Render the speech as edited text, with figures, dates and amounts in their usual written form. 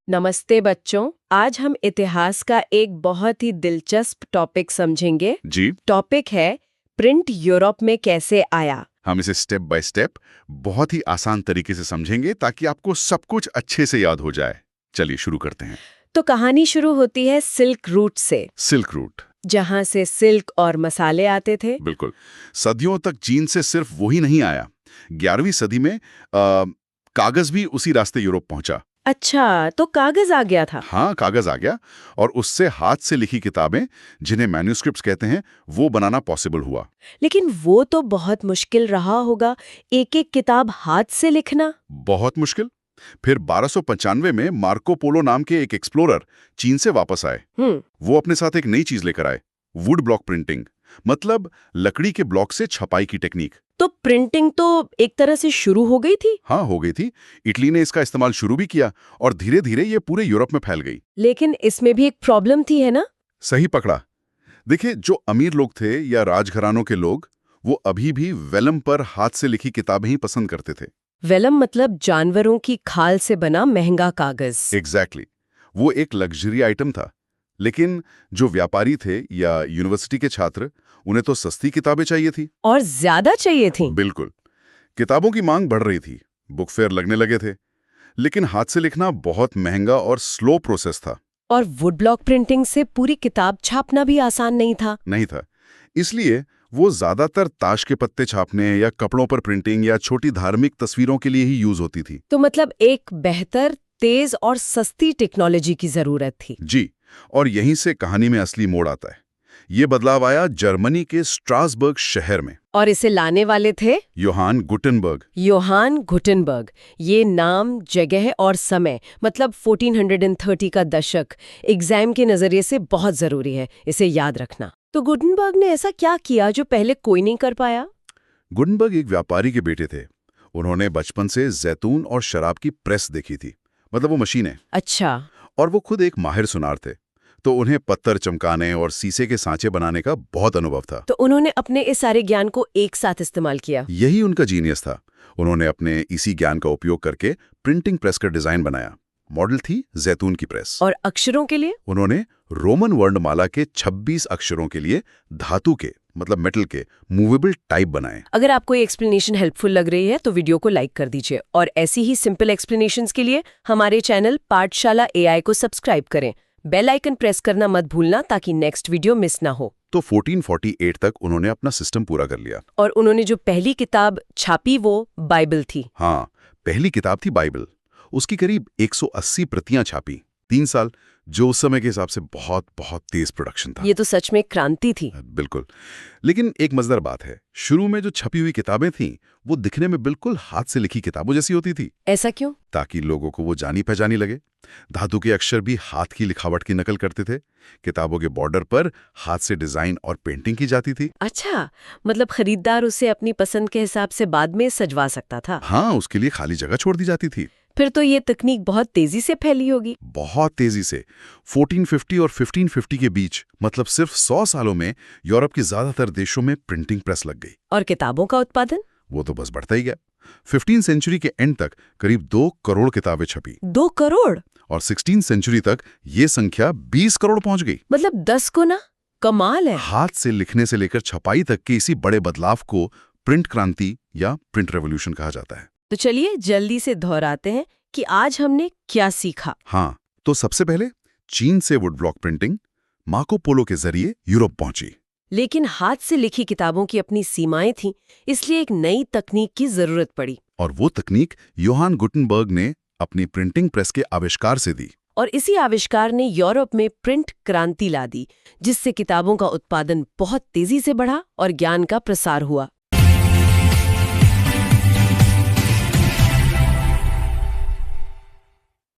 नमस्ते बच्चों, आज हम इतिहास का एक बहुत ही दिलचस्प टॉपिक समझेंगे। जी। टॉपिक है प्रिंट यूरोप में कैसे आया। हम इसे स्टेप बाय स्टेप बहुत ही आसान तरीके से समझेंगे ताकि आपको सब कुछ अच्छे से याद हो जाए। चलिए शुरू करते हैं। तो कहानी शुरू होती है सिल्क रूट से, सिल्क रूट। जहाँ से सिल्क और मसाले आते थे। बिल्कुल। सदियों तक चीन से सिर्फ वही नहीं आया। 11वीं सदी में कागज भी उसी रास्ते यूरोप पहुंचा। अच्छा, तो कागज आ गया था। हाँ, कागज आ गया और उससे हाथ से लिखी किताबें, जिन्हें मैन्युस्क्रिप्ट्स कहते हैं, वो बनाना पॉसिबल हुआ। लेकिन वो तो बहुत मुश्किल रहा होगा, एक एक किताब हाथ से लिखना। बहुत मुश्किल। फिर 1295 में मार्को पोलो नाम के एक एक्सप्लोरर चीन से वापस आए। वो अपने साथ एक नई चीज लेकर आए, वुड ब्लॉक प्रिंटिंग, मतलब लकड़ी के ब्लॉक से छपाई की टेक्निक। तो प्रिंटिंग तो एक तरह से शुरू हो गई थी। हाँ, हो गई थी। इटली ने इसका इस्तेमाल शुरू भी किया और धीरे धीरे ये पूरे यूरोप में फैल गई। लेकिन इसमें भी एक प्रॉब्लम थी, है ना? सही पकड़ा। देखिए, जो अमीर लोग थे या राजघरानों के लोग, वो अभी भी वेलम पर हाथ से लिखी किताबें ही पसंद करते थे। वेलम मतलब जानवरों की खाल से बना महंगा कागज। एग्जैक्टली। वो एक लग्जरी आइटम था। लेकिन जो व्यापारी थे या यूनिवर्सिटी के छात्र, उन्हें तो सस्ती किताबें चाहिए थी। और ज्यादा चाहिए थी। बिल्कुल। किताबों की मांग बढ़ रही थी, बुक फेयर लगने लगे थे। लेकिन हाथ से लिखना बहुत महंगा और स्लो प्रोसेस था। और वुड ब्लॉक प्रिंटिंग से पूरी किताब छापना भी आसान नहीं था। इसलिए वो ज्यादातर ताश के पत्ते छापने या कपड़ों पर प्रिंटिंग या छोटी धार्मिक तस्वीरों के लिए ही यूज होती थी। तो मतलब एक बेहतर, तेज और सस्ती टेक्नोलॉजी की जरूरत थी। जी। और यहीं से कहानी में असली मोड़ आता है। ये बदलाव आया जर्मनी के स्ट्रासबर्ग शहर में। और इसे लाने वाले थे योहान गुटेनबर्ग। योहान गुटेनबर्ग। ये नाम, जगह और समय, मतलब 1430 का दशक, एग्जाम के नजरिए से बहुत जरूरी है, इसे याद रखना। तो गुटेनबर्ग ने ऐसा क्या किया जो पहले कोई नहीं कर पाया? गुटेनबर्ग एक व्यापारी के बेटे थे। उन्होंने बचपन से जैतून और शराब की प्रेस देखी थी, मतलब वो मशीनें। अच्छा। और वो खुद एक माहिर सुनार थे, तो उन्हें पत्थर चमकाने और शीशे के सांचे बनाने का बहुत अनुभव था। तो उन्होंने अपने इस सारे ज्ञान को एक साथ इस्तेमाल किया। यही उनका जीनियस था। उन्होंने अपने इसी ज्ञान का उपयोग करके प्रिंटिंग प्रेस का डिजाइन बनाया। मॉडल थी जैतून की प्रेस। और अक्षरों के लिए उन्होंने रोमन वर्णमाला के 26 अक्षरों के लिए धातु के, मतलब मेटल के, मूवेबल टाइप बनाए। अगर आपको ये एक्सप्लेनेशन हेल्पफुल लग रही है तो वीडियो को लाइक कर दीजिए, और ऐसी ही सिंपल एक्सप्लेनेशंस के लिए हमारे चैनल पाठशाला एआई को सब्सक्राइब करें। बेल आइकन प्रेस करना मत भूलना ताकि नेक्स्ट वीडियो मिस ना हो। तो 1448 तक उन्होंने अपना सिस्टम पूरा कर लिया। और उन्होंने जो पहली किताब छापी वो बाइबल थी। हाँ, पहली किताब थी बाइबल। उसकी करीब 180 प्रतियां छापी। 3 साल, जो उस समय के हिसाब से बहुत बहुत तेज प्रोडक्शन था। ये तो सच में क्रांति थी। बिल्कुल। लेकिन एक मजेदार बात है, शुरू में जो छपी हुई किताबें थीं, वो दिखने में बिल्कुल हाथ से लिखी किताबों जैसी होती थी। ऐसा क्यों? ताकि लोगों को वो जानी पहचानी लगे। धातु के अक्षर भी हाथ की लिखावट की नकल करते थे। किताबों के बॉर्डर पर हाथ से डिजाइन और पेंटिंग की जाती थी। अच्छा, मतलब खरीदार उसे अपनी पसंद के हिसाब से बाद में सजवा सकता था। हाँ, उसके लिए खाली जगह छोड़ दी जाती थी। फिर तो ये तकनीक बहुत तेजी से फैली होगी। बहुत तेजी से। 1450 और 1550 के बीच, मतलब सिर्फ 100 सालों में, यूरोप के ज्यादातर देशों में प्रिंटिंग प्रेस लग गई। और किताबों का उत्पादन? वो तो बस बढ़ता ही गया। 15वीं सेंचुरी के एंड तक करीब 2 करोड़ किताबें छपी। 2 करोड़? और 16वीं सेंचुरी तक ये संख्या 20 करोड़ पहुंच गई। मतलब 10 गुना। कमाल है। हाथ से लिखने से लेकर छपाई तक के इसी बड़े बदलाव को प्रिंट क्रांति या प्रिंट रेवोल्यूशन कहा जाता है। तो चलिए जल्दी से दोहराते हैं कि आज हमने क्या सीखा। हाँ, तो सबसे पहले चीन से would block printing Marco Polo के जरिए यूरोप पहुंची। लेकिन हाथ से लिखी किताबों की अपनी सीमाएं थीं, इसलिए एक नई तकनीक की जरूरत पड़ी। और वो तकनीक योहान गुटेनबर्ग ने अपनी प्रिंटिंग प्रेस के आविष्कार से दी। और इसी आविष्कार ने यूरोप में प्रिंट क्रांति ला दी, जिससे किताबों का उत्पादन बहुत तेजी से बढ़ा और ज्ञान का प्रसार हुआ।